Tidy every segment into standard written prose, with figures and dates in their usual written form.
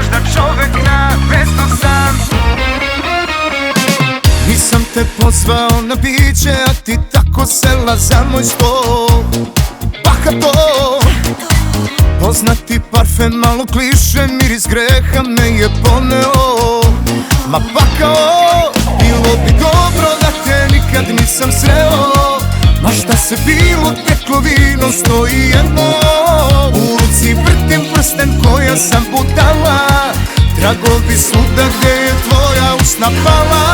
znaš da čovek na mesto sam. Nisam te pozvao na piće, a ti tako sela za moj stol. Bahato, poznati parfem, malo kliše, miris greha me je poneo. Ma pakao, bilo bi dobro da te nikad nisam sreo. Ma šta se bilo, teklo vino, stoji jedno. U ruci vrtim prsten koja sam budala. Tragovi svuda gde je tvoja usna pala.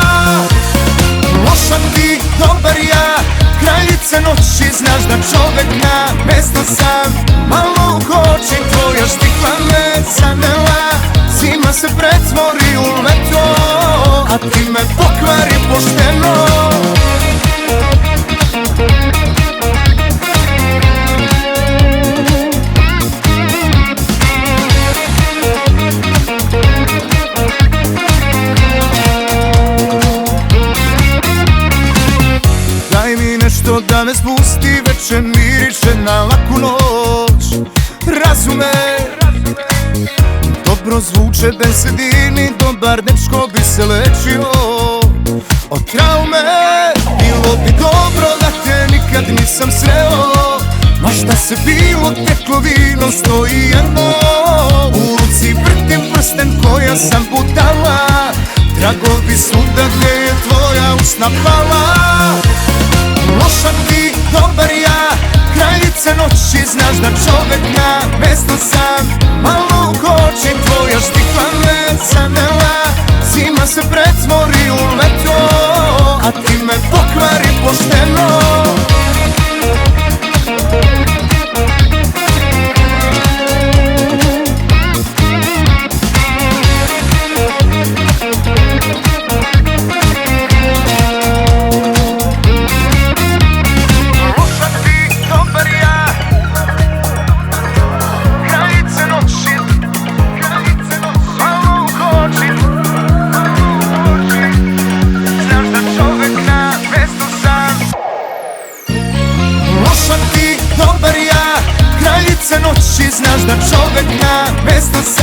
Loša ti, dobar ja, kraljice noći, znaš da čovek na mesto sam. Malo u koči tvoja štikla me zanela. Zima se pretvori u leto, a ti me pokvari pošteno. Daj mi nešto da me spusti, večer miriše na laku noć. Razume, dobro zvuče bensedini, dobar dečko bi se lečio od traume. Bilo bi dobro da te nikad nisam sreo. Ma šta se bilo, teklo vino, stoji jedno. U ruci vrtim prsten koja sam budala. Tragovi svuda gde je tvoja usna pala. Loša ti, dobar ja, kraljice noći, znaš da čovek na mesto sam. Malo u koči tvoja štikla me zanela. Zima se pretvori u leto, a ti me pokvari pošteno. Dobar ja, kraljice noći, znaš da čovek na mesto sam.